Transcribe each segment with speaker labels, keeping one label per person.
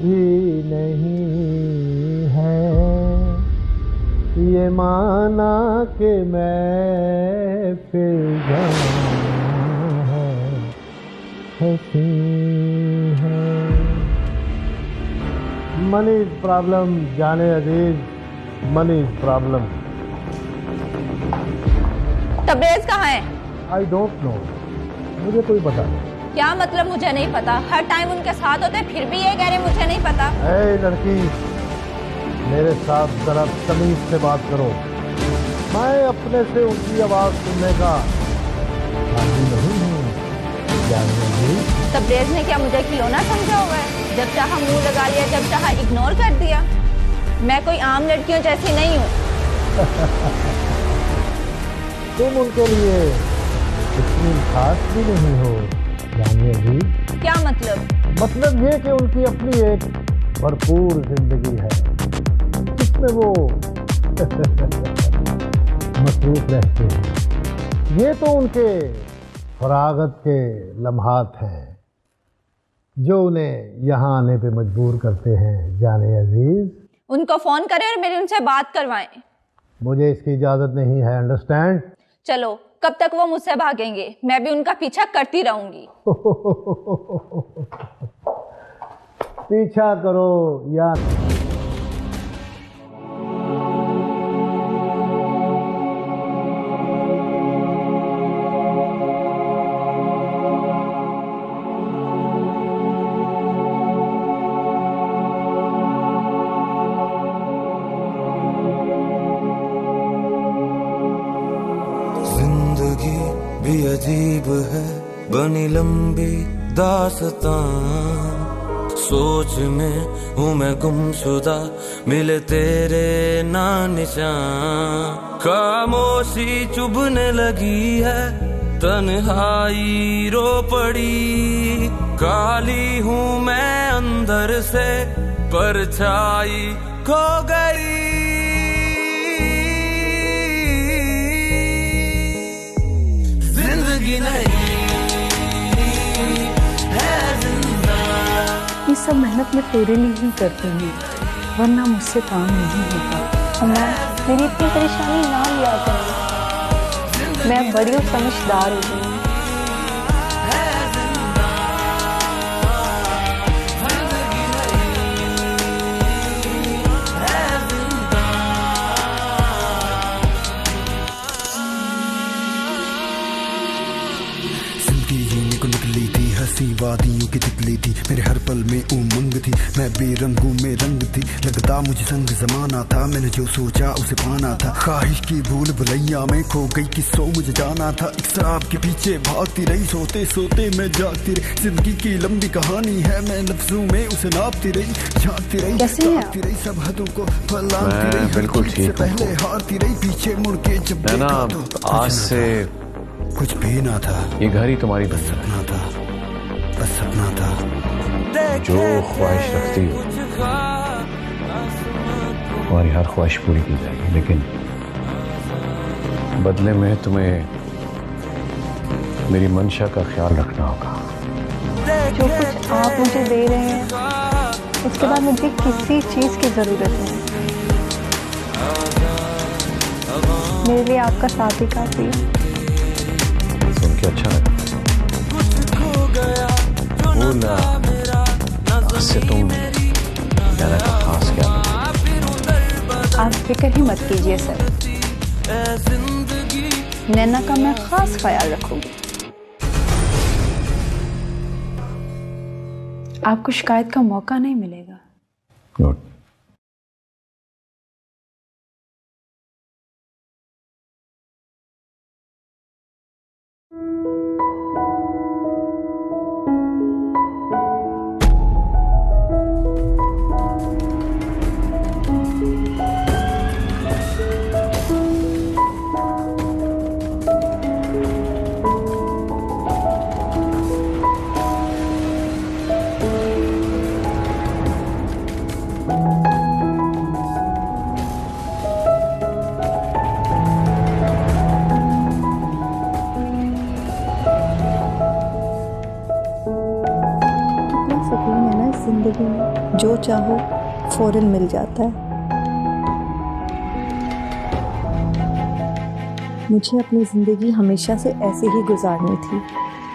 Speaker 1: भी नहीं है, ये माना कि मैं फिर जहाँ है हंसी है। मनी प्रॉब्लम जाने अजीज, मनी प्रॉब्लम।
Speaker 2: तबरेज कहाँ है?
Speaker 1: आई डोंट नो, मुझे कोई पता नहीं।
Speaker 2: क्या मतलब मुझे नहीं पता? हर टाइम उनके साथ होते फिर भी ये कह रहे मुझे नहीं पता।
Speaker 1: ऐ लड़की, मेरे साथ जरा तमीज से बात करो। मैं अपने से उनकी आवाज सुनने का आदी नहीं हूँ।
Speaker 2: तबरेज ने क्या मुझे खिलौना समझा हुआ है? जब चाहा मुंह लगा लिया, जब चाहा इग्नोर कर दिया। मैं कोई आम लड़कियों जैसी नहीं हूँ।
Speaker 1: तुम उनके लिए इतनी खास भी नहीं हो जानिए जी।
Speaker 2: क्या मतलब?
Speaker 1: मतलब ये कि उनकी अपनी एक भरपूर जिंदगी है जिसमें वो मसरूफ रहते हैं। ये तो उनके फरागत के लम्हात हैं जो उन्हें यहाँ आने पे मजबूर करते हैं जाने अजीज।
Speaker 2: उनको फोन करें और मेरी उनसे बात करवाएं।
Speaker 1: मुझे इसकी इजाजत नहीं है, अंडरस्टैंड?
Speaker 2: चलो, कब तक वो मुझसे भागेंगे? मैं भी उनका पीछा करती रहूंगी।
Speaker 1: पीछा करो या
Speaker 3: भी अजीब है, बनी लंबी दास्तां। सोच में हूँ मैं गुमशुदा, मिले तेरे ना निशान। खामोशी चुभने लगी है, तन्हाई रो पड़ी। काली हूँ मैं अंदर से, परछाई खो गई।
Speaker 4: ये सब मेहनत मैं तेरे लिए ही करती हूँ, वरना मुझसे काम नहीं होता। मेरी इतनी परेशानी ना लिया करो। मैं बड़ी और समझदार हो गई।
Speaker 5: वादियों की तितली थी, मेरे हर पल में उमंग थी। मैं बेरंगों में रंग थी, लगता मुझे संग जमाना था। मैंने जो सोचा उसे पाना था, ख्वाहिश की भूल भुलैया में खो गई कि सो मुझे जाना था। एक शराब के पीछे भागती रही, सोते सोते मैं जागती रही। जिंदगी की लंबी कहानी है, मैं लफ्जों में उसे नापती रही। झांकती रही, झांकती रही, सब हदों को फैलाती रही।
Speaker 6: बिल्कुल ठीक
Speaker 5: पहले हारती रही, पीछे मुड़ के जब
Speaker 6: देखा तो आज से
Speaker 5: कुछ भी ना था।
Speaker 6: ये घर ही तुम्हारी बन
Speaker 5: सपना था, बस सपना था।
Speaker 6: जो ख्वाहिश रखती हो तुम्हारी हर ख्वाहिश पूरी की जाएगी, लेकिन बदले में तुम्हें मेरी मंशा का ख्याल रखना होगा।
Speaker 4: जो कुछ आप मुझे दे रहे हैं, उसके बाद मुझे किसी चीज की जरूरत नहीं। मेरे लिए आपका साथ ही काफी है।
Speaker 6: सुन के अच्छा लगा। बोला से तुम नैना का खास क्या?
Speaker 4: आप फिक्र ही मत कीजिए सर, नैना का मैं खास ख्याल रखूंगी। आपको शिकायत का मौका नहीं मिलेगा।
Speaker 6: गुड।
Speaker 4: जो चाहो फौरन मिल जाता है। मुझे अपनी ज़िंदगी हमेशा से ऐसे ही गुजारनी थी।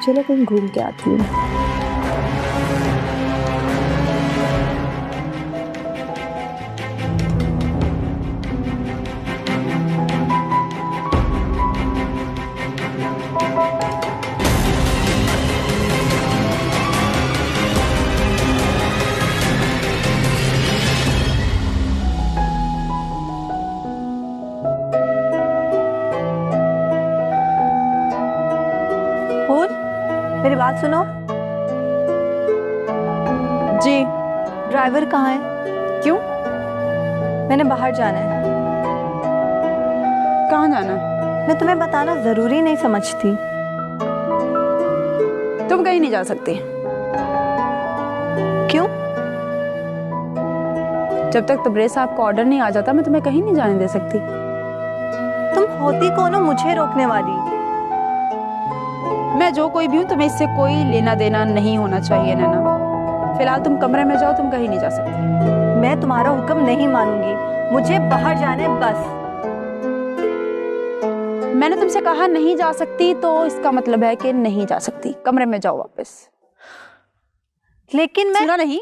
Speaker 4: चलो कहीं घूम के आती हूँ। मेरी बात सुनो। जी, ड्राइवर कहाँ है? क्यों? मैंने बाहर जाना है।
Speaker 2: कहाँ जाना?
Speaker 4: मैं तुम्हें बताना जरूरी नहीं समझती।
Speaker 2: तुम कहीं नहीं जा सकती।
Speaker 4: क्यों?
Speaker 2: जब तक तबरेज़ साहब का ऑर्डर नहीं आ जाता मैं तुम्हें कहीं नहीं जाने दे सकती।
Speaker 4: तुम होती कौन हो मुझे रोकने वाली?
Speaker 2: मैं जो कोई भी हूँ, तुम्हें इससे कोई लेना देना नहीं होना चाहिए नैना। फिलहाल तुम कमरे में जाओ, तुम कहीं नहीं जा सकती।
Speaker 4: मैं तुम्हारा हुक्म नहीं मानूंगी, मुझे बाहर जाना है बस।
Speaker 2: मैंने तुमसे कहा नहीं जा सकती तो इसका मतलब है कि नहीं जा सकती। कमरे में जाओ वापस।
Speaker 4: लेकिन मैं
Speaker 2: सुना नहीं?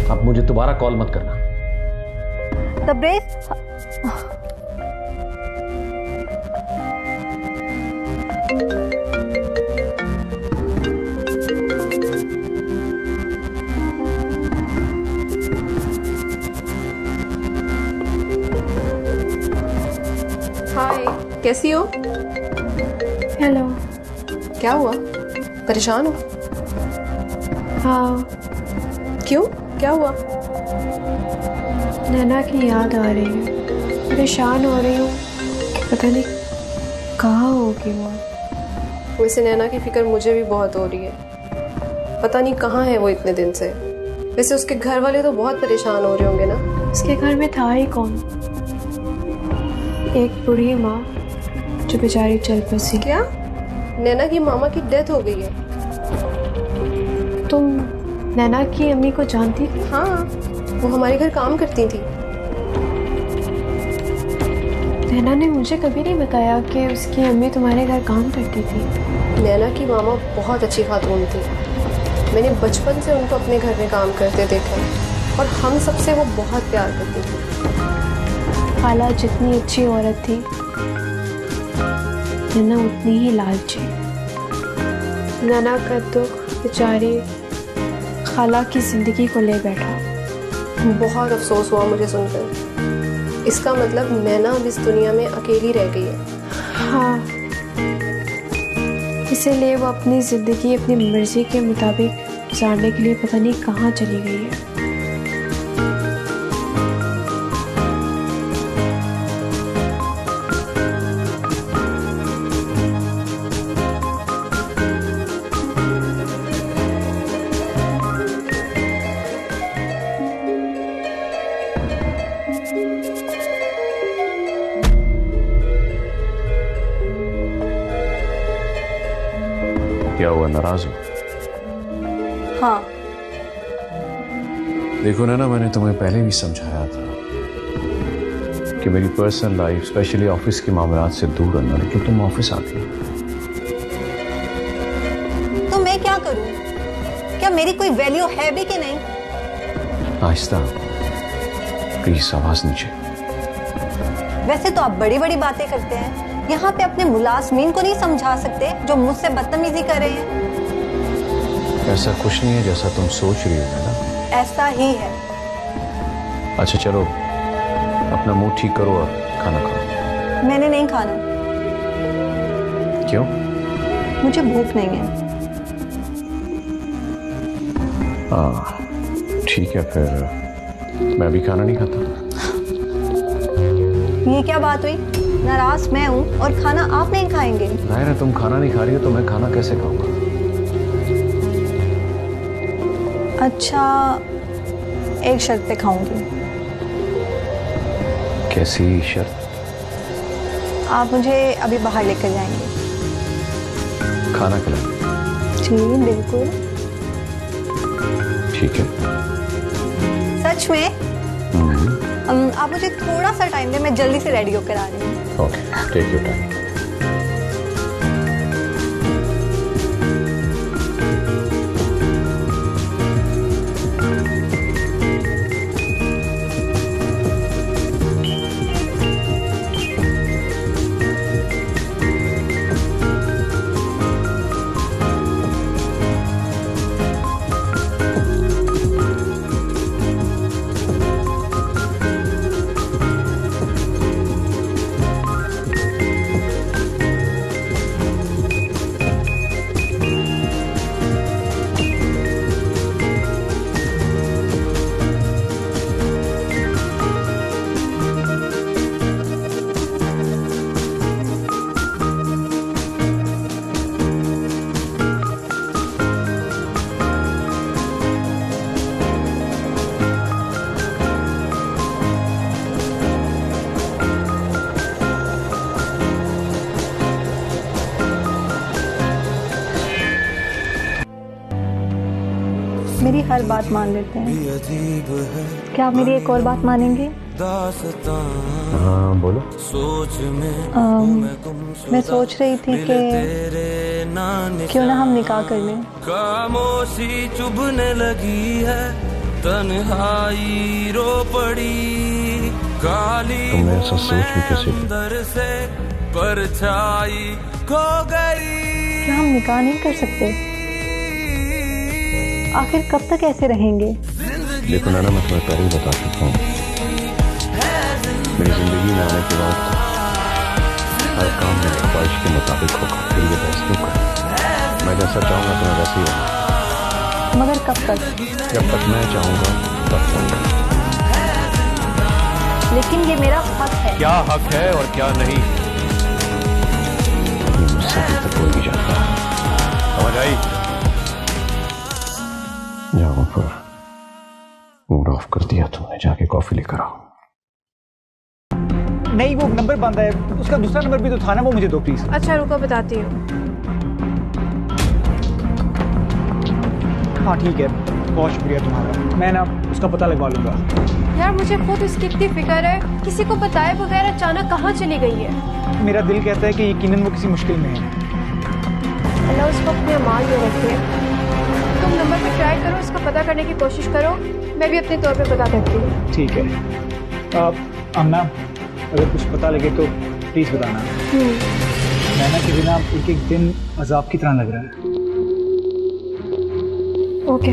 Speaker 6: अब मुझे दोबारा कॉल मत करना।
Speaker 4: तबरेज़,
Speaker 7: हाय, कैसी हो?
Speaker 8: हेलो।
Speaker 7: क्या हुआ? परेशान हो?
Speaker 8: हाँ,
Speaker 7: क्यों? क्या हुआ?
Speaker 8: नैना की याद आ रही है। परेशान हो रही हूँ कि पता नहीं कहाँ होगी वो।
Speaker 7: वैसे नैना की फिक्र मुझे भी बहुत हो रही है। पता नहीं कहाँ है वो इतने दिन से। वैसे उसके घर वाले तो बहुत परेशान हो रहे होंगे ना?
Speaker 8: उसके घर में था ही कौन? एक बूढ़ी माँ जो बेचारी चल बसी।
Speaker 7: क्या? नैना की मामा की डेथ हो गई है?
Speaker 8: तुम नैना की अम्मी को जानती थी?
Speaker 7: हाँ, वो हमारे घर काम करती थी।
Speaker 8: नैना ने मुझे कभी नहीं बताया कि उसकी अम्मी तुम्हारे घर काम करती थी।
Speaker 7: नैना की मामा बहुत अच्छी खातून थी। मैंने बचपन से उनको अपने घर में काम करते देखा और हम सबसे वो बहुत प्यार करती थी।
Speaker 8: खाला जितनी अच्छी औरत थी, नैना उतनी ही लालची। नैना का दुख बेचारी खाला की जिंदगी को ले बैठा।
Speaker 7: बहुत अफसोस हुआ मुझे सुनकर। इसका मतलब नैना अब इस दुनिया में अकेली रह गई है।
Speaker 8: हाँ, इसीलिए वो अपनी जिंदगी अपनी मर्जी के मुताबिक गुजारने के लिए पता नहीं कहाँ चली गई है।
Speaker 6: क्या हुआ, नाराज हो?
Speaker 4: हाँ।
Speaker 6: देखो ना, मैंने तुम्हें पहले भी समझाया था कि मेरी पर्सनल लाइफ स्पेशली ऑफिस के मामलात से दूर रहना, लेकिन तुम ऑफिस आती हो।
Speaker 4: तो मैं क्या करूं? क्या मेरी कोई वैल्यू है भी कि नहीं?
Speaker 6: आहिस्ता, प्लीज आवाज नीचे।
Speaker 4: वैसे तो आप बड़ी बड़ी बातें करते हैं, यहाँ पे अपने मुलाजमीन को नहीं समझा सकते जो मुझसे बदतमीजी कर रहे हैं।
Speaker 6: ऐसा कुछ नहीं है जैसा तुम सोच रही हो ना।
Speaker 4: ऐसा ही है।
Speaker 6: अच्छा चलो, अपना मुंह ठीक करो और खाना खाओ।
Speaker 4: मैंने नहीं खाना।
Speaker 6: क्यों?
Speaker 4: मुझे भूख नहीं है।
Speaker 6: ठीक है, फिर मैं भी खाना नहीं खाता।
Speaker 4: ये क्या बात हुई? नाराज मैं हूँ और खाना आप नहीं खाएंगे?
Speaker 6: जाहिर है तुम खाना नहीं खा रही हो तो मैं खाना कैसे खाऊंगा?
Speaker 4: अच्छा, एक शर्त पे खाऊंगी।
Speaker 6: कैसी शर्त?
Speaker 4: आप मुझे अभी बाहर लेकर जाएंगे।
Speaker 6: खाना खिलाएं?
Speaker 4: जी बिल्कुल।
Speaker 6: ठीक है।
Speaker 4: सच में? आप मुझे थोड़ा सा टाइम दें, मैं जल्दी से रेडी होकर आ रही हूँ।
Speaker 6: Okay, take your time.
Speaker 4: मेरी हर बात मान लेते हैं, क्या आप मेरी एक और बात मानेंगे?
Speaker 6: हाँ बोलो।
Speaker 4: मैं सोच रही थी कि क्यों ना हम निकाह कर लें।
Speaker 3: खामोशी चुभने लगी है, तन्हाई रो पड़ी, काली
Speaker 6: तुमने ऐसा सोच भी कैसे
Speaker 3: अंदर से परछाई खो गई।
Speaker 4: क्या हम निकाह नहीं कर सकते? आखिर कब तक ऐसे रहेंगे?
Speaker 6: देखो नाना, मैं तुम्हें पहले ही बता चुका हूँ, मेरी जिंदगी में आने के बाद हर काम मेरी ख्वाहिश के मुताबिक होगा। फिर ये बहस क्यों कर? मैं जैसा चाहूँगा तुम्हें वैसे ही रहूँगा।
Speaker 4: मगर कब तक?
Speaker 6: जब तक मैं चाहूँगा तब तक।
Speaker 4: लेकिन ये मेरा हक है।
Speaker 6: क्या हक है और क्या नहीं, ये मुझसे अभी तक कोई नहीं जानता। समझ आई? जाओ, पर मूड ऑफ कर दिया तुमने, जाके कॉफी लेकर आओ।
Speaker 9: नहीं, वो नंबर बंद है, उसका दूसरा नंबर भी तो था ना, वो मुझे दो प्लीज।
Speaker 8: अच्छा रुको, बताती हूँ।
Speaker 9: हाँ ठीक है, बहुत शुक्रिया तुम्हारा, मैं ना उसका पता लगवा लूंगा।
Speaker 8: यार मुझे खुद उसकी इतनी फिक्र है, किसी को बताए बगैर अचानक कहाँ चली गई है।
Speaker 9: मेरा दिल कहता है कि यकीनन वो किसी मुश्किल में है।
Speaker 8: अल्लाह उसको अपने अमाल में रखे। तुम नंबर पे ट्राई करो, उसका पता करने की कोशिश करो, मैं भी अपने तौर पे पता करती हूँ।
Speaker 9: ठीक है। अम्मा, अगर कुछ पता लगे तो प्लीज बताना। नैना के बिना एक एक दिन अजाब की तरह लग रहा है।
Speaker 8: ओके।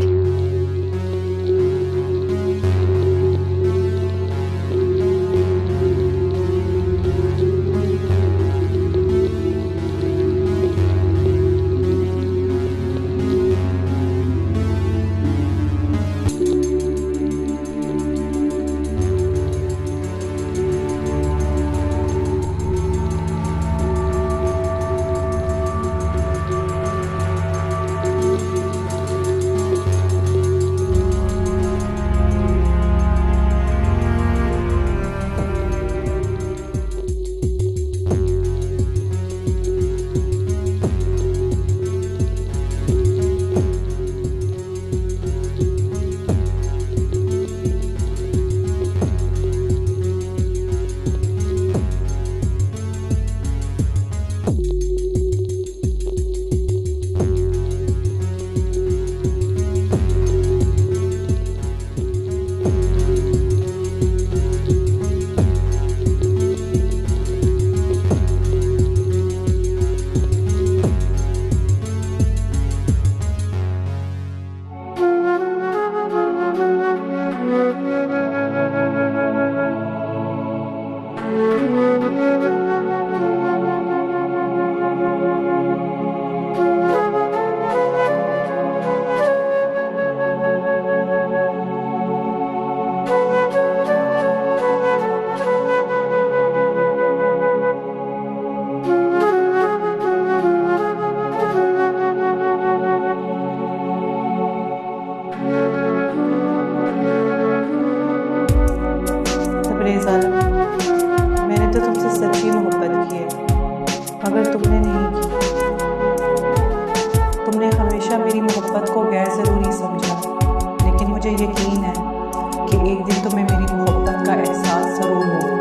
Speaker 10: सालम, मैंने तो तुमसे सच्ची मोहब्बत की है, मगर तुमने नहीं की। तुमने हमेशा मेरी मोहब्बत को गैर ज़रूरी समझा, लेकिन मुझे यकीन है कि एक दिन तुम्हें मेरी मोहब्बत का एहसास ज़रूर होगा।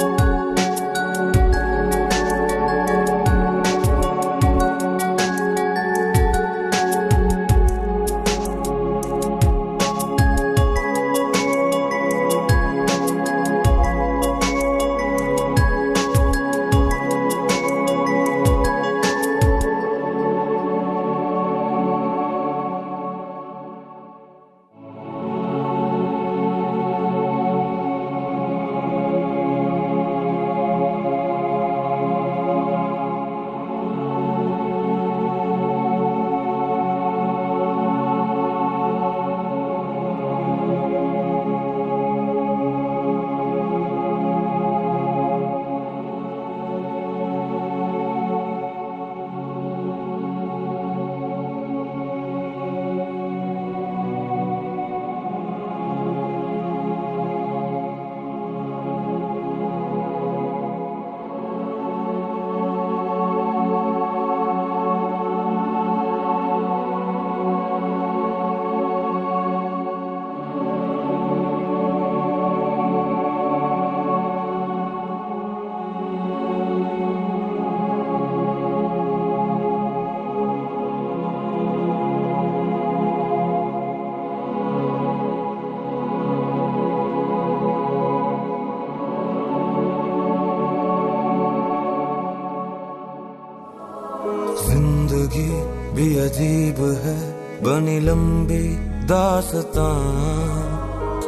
Speaker 3: जिंदगी भी अजीब है, बनी लंबी दास्तां।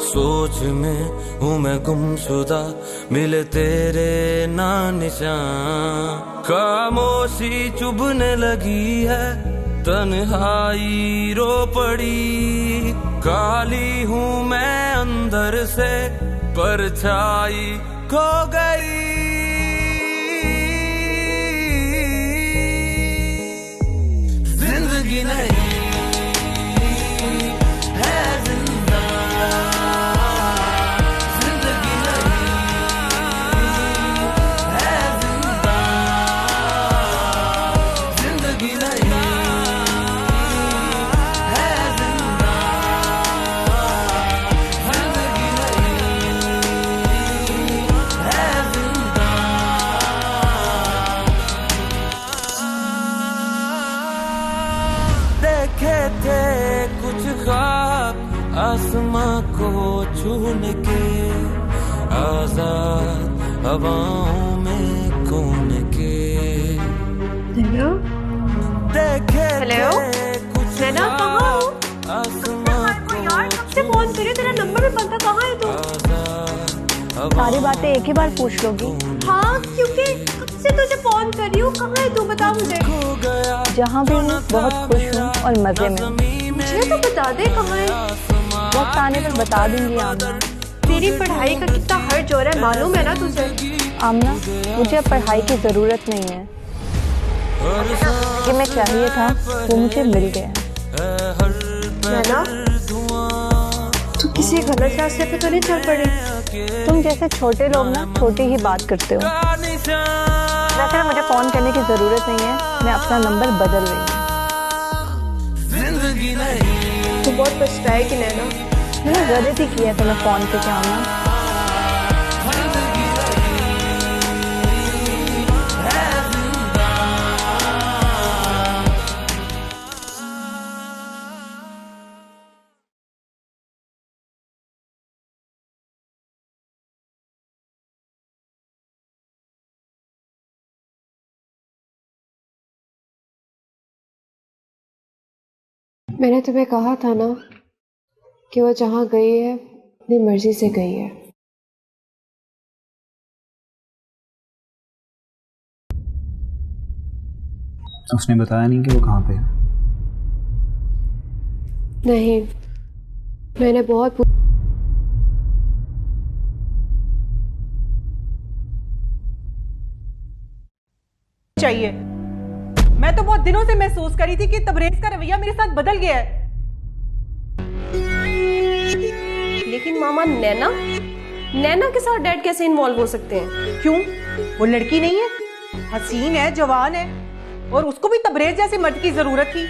Speaker 3: सोच में हूँ मैं गुमशुदा, मिले तेरे ना निशान। खामोशी चुभने लगी है, तन्हाई रो पड़ी। काली हूँ मैं अंदर से, परछाई खो गई। जिंदगी नहीं है जिंदा, जिंदगी नहीं है जिंदा, जिंदगी नहीं है जिंदा, जिंदगी नहीं है जिंदा। देखे थे कुछ ख्वाब आसमां को छूने के, आजाद हवाओं में कौन के। देखे थे कुछ ख्वाब आसमां को
Speaker 8: फोन करे, तेरा नंबर भी पता कहाँ है तू?
Speaker 4: सारी बातें एक ही बार पूछ लोगी?
Speaker 8: हाँ, क्योंकि कब से तुझे फोन कर रही हूँ। कहाँ है तू, बता मुझे।
Speaker 4: जहाँ भी हूँ बहुत खुश हूँ और मजे में।
Speaker 8: मुझे तो बता दे कहाँ है।
Speaker 4: वक्त आने पर बता दूंगी आमना।
Speaker 8: तेरी पढ़ाई का कितना खर्च हो रहा है मालूम है ना तुझे?
Speaker 4: आमना, मुझे अब पढ़ाई की जरूरत नहीं है। कि मैं चाहिए था वो मुझे मिल गया।
Speaker 8: नैना, तू किसी गलत रास्ते पे तो नहीं चल पड़ी?
Speaker 4: तुम जैसे छोटे लोग ना छोटी ही बात करते हो। वैसे मुझे फोन करने की जरूरत नहीं है, मैं अपना नंबर बदल रही हूँ।
Speaker 8: तू बहुत पछताएगी नैना।
Speaker 4: मैंने गलत ही किया था मैं फोन पे क्या आना।
Speaker 7: मैंने तुम्हें कहा था ना कि वो जहाँ गई है अपनी मर्जी से गई है।
Speaker 9: उसने बताया नहीं कि वो कहाँ पे है?
Speaker 7: नहीं, मैंने बहुत
Speaker 10: चाहिए। मैं तो बहुत दिनों से महसूस करी थी कि तबरेज का रवैया मेरे साथ बदल गया है।
Speaker 7: लेकिन मामा, नैना नैना के साथ डैड कैसे इन्वॉल्व हो सकते हैं?
Speaker 10: क्यों? वो लड़की नहीं है, हसीन है, जवान है, और उसको भी तबरेज जैसे मर्द की जरूरत थी।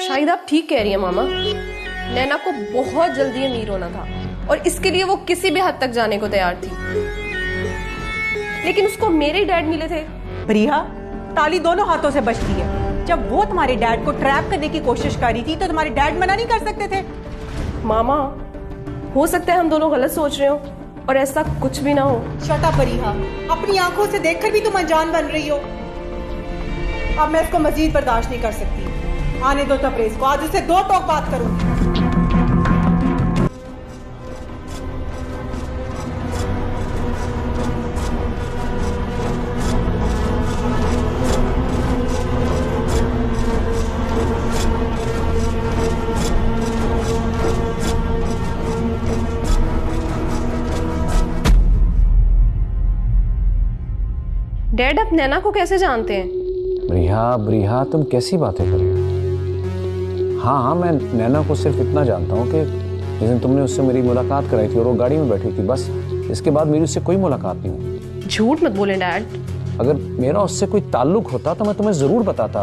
Speaker 7: शायद आप ठीक कह रही हैं मामा। नैना को बहुत जल्दी अमीर होना था और इसके लिए वो किसी भी हद तक जाने को तैयार थी, लेकिन उसको मेरे डैड मिले थे।
Speaker 10: प्रिया, ताली दोनों हाथों से बजती है। जब वो तुम्हारे डैड को ट्रैप करने की कोशिश कर रही थी तो तुम्हारे डैड मना नहीं कर सकते थे?
Speaker 7: मामा, हो सकता है हम दोनों गलत सोच रहे हो और ऐसा कुछ भी ना हो।
Speaker 10: शट अप प्रिया, अपनी आंखों से देखकर भी तुम अनजान बन रही हो। अब मैं इसको मजीद बर्दाश्त नहीं कर सकती। आने दो तबरेज को, आज उससे 2 टोक बात करूंगी।
Speaker 7: डैड, आप नैना को कैसे जानते हैं?
Speaker 6: ब्रिहा, तुम कैसी बातें कर रही हो? हाँ, मैं नैना को सिर्फ इतना जानता हूँ कि जिस दिन तुमने उससे मेरी मुलाकात कराई थी और वो गाड़ी में बैठी थी, बस इसके बाद मेरी उससे कोई मुलाकात नहीं हुई।
Speaker 7: झूठ मत बोलें डैड।
Speaker 6: अगर मेरा उससे कोई ताल्लुक होता तो मैं तुम्हें जरूर बताता।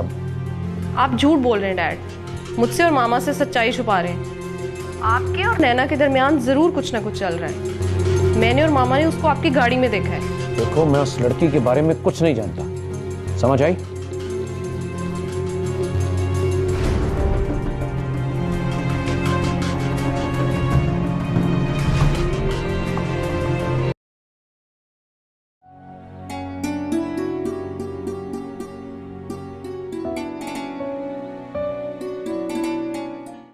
Speaker 7: आप झूठ बोल रहे हैं डैड, मुझसे और मामा से सच्चाई छुपा रहे हैं। आपके और नैना के दरमियान जरूर कुछ ना कुछ चल रहा है। मैंने और मामा ने उसको आपकी गाड़ी में देखा है।
Speaker 6: देखो, मैं उस लड़की के बारे में कुछ नहीं जानता, समझ आई?